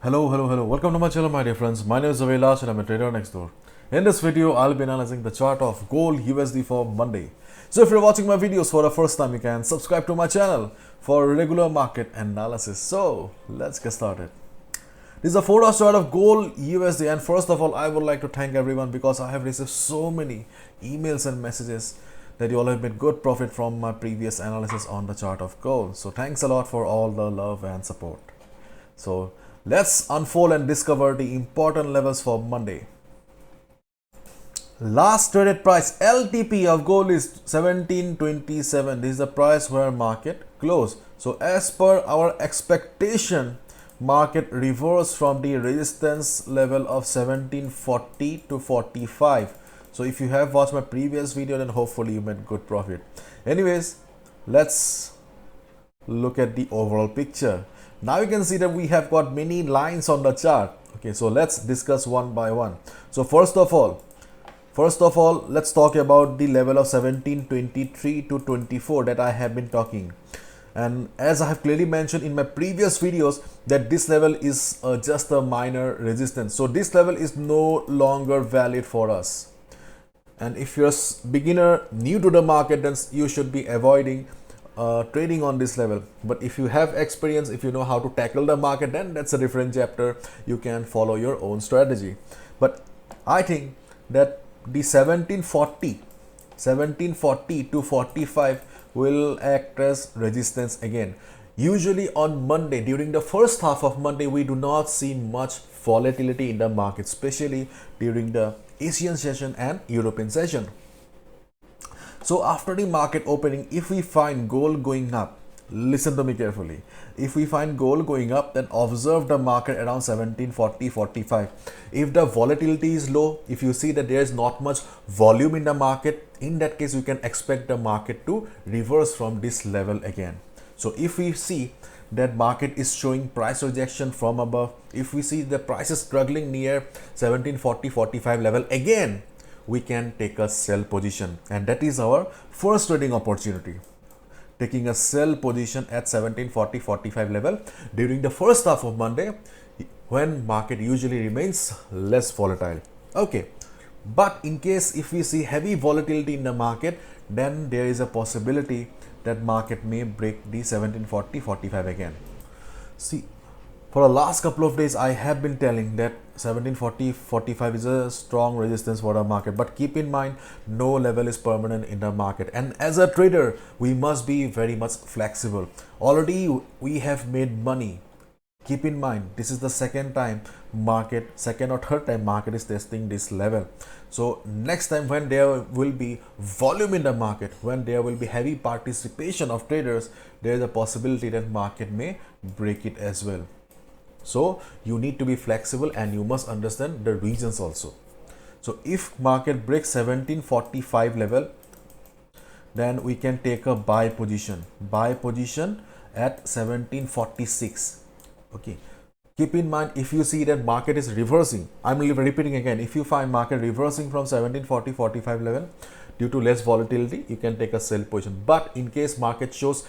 Hello. Welcome to my channel, my dear friends. My name is Avelash and I'm a trader next door. In this video, I'll be analyzing the chart of gold USD for Monday. So if you're watching my videos for the first time, you can subscribe to my channel for regular market analysis. So let's get started. This is a 4-hour chart of gold USD, and first of all, I would like to thank everyone because I have received so many emails and messages that you all have made good profit from my previous analysis on the chart of gold. So thanks a lot for all the love and support. So let's unfold and discover the important levels for Monday. Last traded price LTP of gold is 1727. This is the price where market closed. So as per our expectation, market reversed from the resistance level of 1740 to 45. So if you have watched my previous video, then hopefully you made good profit. Anyways, let's look at the overall picture. Now you can see that we have got many lines on the chart. Okay, so let's discuss one by one. So first of all, let's talk about the level of 1723 to 24 that I have been talking. And as I have clearly mentioned in my previous videos, that this level is just a minor resistance. So this level is no longer valid for us. And if you're a beginner new to the market, then you should be avoiding trading on this level. But if you have experience, if you know how to tackle the market, then that's a different chapter. You can follow your own strategy. But I think that the 1740 to 45 will act as resistance again. Usually on Monday, during the first half of Monday, we do not see much volatility in the market, especially during the Asian session and European session. So after the market opening, if we find gold going up, listen to me carefully. If we find gold going up, then observe the market around 1740-45. If the volatility is low, if you see that there is not much volume in the market, in that case you can expect the market to reverse from this level again. So if we see that market is showing price rejection from above, if we see the price is struggling near 1740-45 level again, we can take a sell position, and that is our first trading opportunity. Taking a sell position at 1740-45 level during the first half of Monday, when market usually remains less volatile. Okay, but in case if we see heavy volatility in the market, then there is a possibility that market may break the 1740-45 again. See, for the last couple of days, I have been telling that 1740-45 is a strong resistance for the market. But keep in mind, no level is permanent in the market. And as a trader, we must be very much flexible. Already, we have made money. Keep in mind, this is the second or third time market is testing this level. So next time when there will be volume in the market, when there will be heavy participation of traders, there is a possibility that market may break it as well. So you need to be flexible and you must understand the reasons also. So if market breaks 1745 level, then we can take a buy position at 1746. Okay, keep in mind, if you see that market is reversing, I'm repeating again, if you find market reversing from 1740-45 level due to less volatility, you can take a sell position. But in case market shows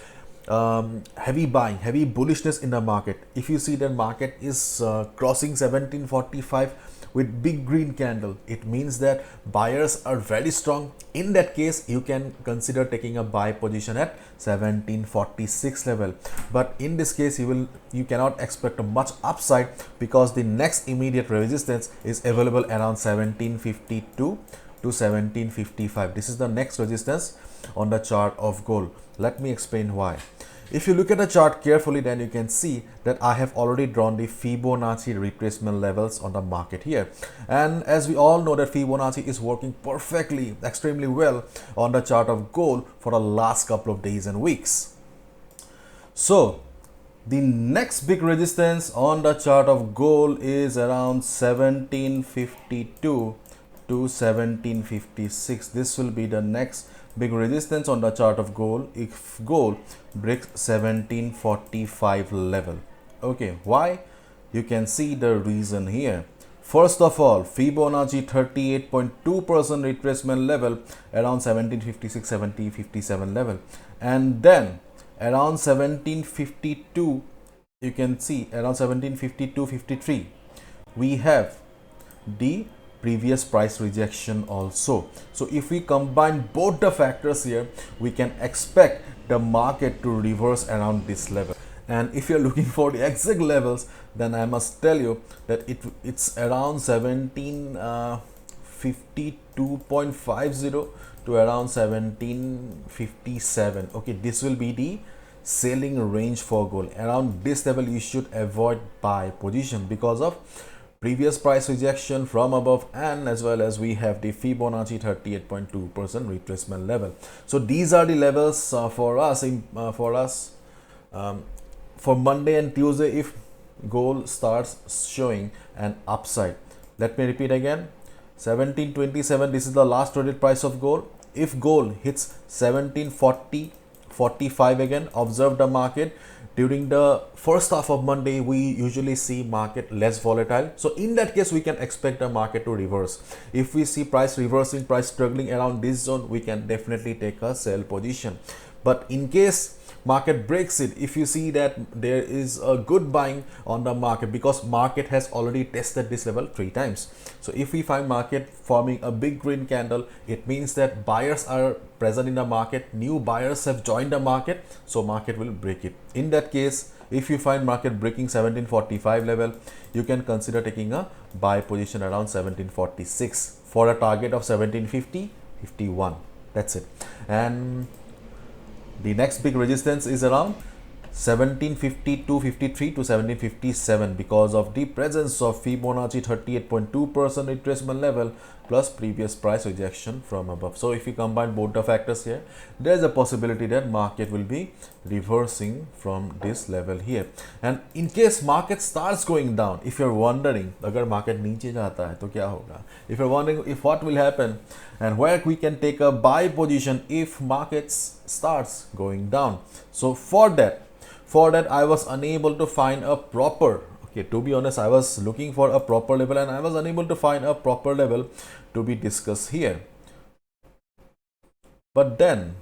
heavy buying, heavy bullishness in the market, if you see that market is crossing 1745 with big green candle, it means that buyers are very strong. In that case, you can consider taking a buy position at 1746 level. But in this case, you cannot expect a much upside because the next immediate resistance is available around 1752 to 1755. This is the next resistance on the chart of gold. Let me explain why. If you look at the chart carefully, then you can see that I have already drawn the Fibonacci retracement levels on the market here. And as we all know that Fibonacci is working perfectly, extremely well on the chart of gold for the last couple of days and weeks. So the next big resistance on the chart of gold is around 1752 to 1756. This will be the next big resistance on the chart of gold if gold breaks 1745 level. Okay, why? You can see the reason here. First of all, Fibonacci 38.2% retracement level around 1756, 1757 level, and then around 1752 you can see around 1752.53 we have the previous price rejection also. So if we combine both the factors here, we can expect the market to reverse around this level. And if you're looking for the exact levels, then I must tell you that it's around 1752.50 to around 1757. Okay, this will be the selling range for gold. Around this level you should avoid buy position because of previous price rejection from above, and as well as we have the Fibonacci 38.2% retracement level. So these are the levels for us for Monday and Tuesday if gold starts showing an upside. Let me repeat again, 1727, this is the last traded price of gold. If gold hits 1740.45 again, observe the market. During the first half of Monday, we usually see market less volatile. So in that case, we can expect the market to reverse. If we see price reversing, price struggling around this zone, we can definitely take a sell position. But in case market breaks it, if you see that there is a good buying on the market, because market has already tested this level 3 times. So if we find market forming a big green candle, it means that buyers are present in the market, new buyers have joined the market, so market will break it. In that case, if you find market breaking 1745 level, you can consider taking a buy position around 1746 for a target of 1750.51. That's it. And the next big resistance is around 1752.53 to 1757 because of the presence of Fibonacci 38.2% retracement level plus previous price rejection from above. So if you combine both the factors here, there is a possibility that market will be reversing from this level here. And in case market starts going down, if you're wondering agar market नीचे जाता है तो क्या होगा, if you're wondering if what will happen and where we can take a buy position if markets starts going down. So for that I was unable to find a proper, okay, to be honest, I was looking for a proper level and I was unable to find a proper level to be discussed here. But then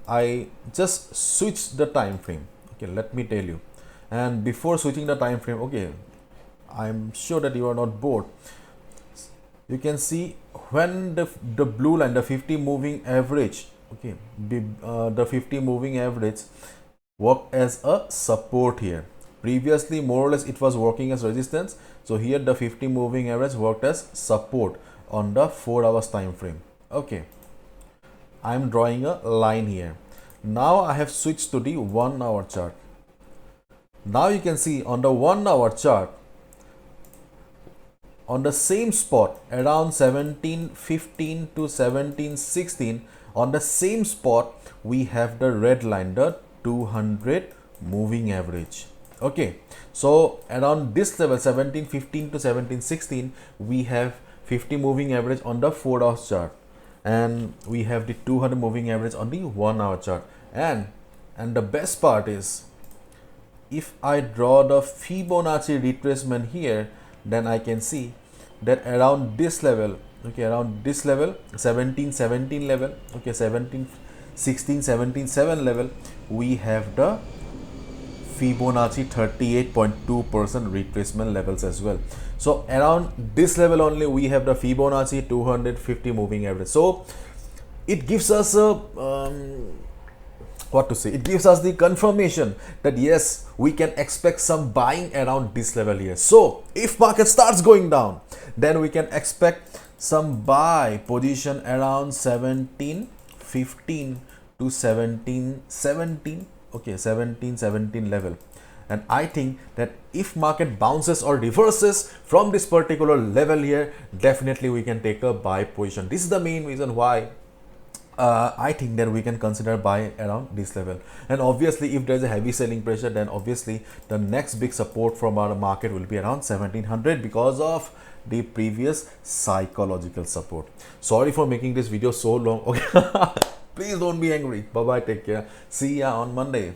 I just switched the time frame. Okay, let me tell you. And before switching the time frame, okay, I'm sure that you are not bored. You can see when the blue line, the 50 moving average, okay, the 50 moving average work as a support here. Previously, more or less, it was working as resistance. So here the 50 moving average worked as support on the 4 hours time frame. Okay, I am drawing a line here. Now I have switched to the 1 hour chart. Now you can see on the 1 hour chart, on the same spot around 1715 to 1716, on the same spot we have the red line, the 200 moving average. Okay, so around this level 1715 to 1716 we have 50 moving average on the 4 hour chart, and we have the 200 moving average on the 1 hour chart. And the best part is, if I draw the Fibonacci retracement here, then I can see that around this level, okay, around this level 1717 level, okay, 1716 177 level, we have the Fibonacci 38.2% retracement levels as well. So around this level only we have the Fibonacci 250 moving average. So it gives us a it gives us the confirmation that yes, we can expect some buying around this level here. So if market starts going down, then we can expect some buy position around 1715 to 1717, okay, 1717 level. And I think that if market bounces or reverses from this particular level here, definitely we can take a buy position. This is the main reason why I think that we can consider buy around this level. And obviously if there's a heavy selling pressure, then obviously the next big support from our market will be around 1700 because of the previous psychological support. Sorry for making this video so long. Okay, please don't be angry. Bye bye, take care, see ya on Monday.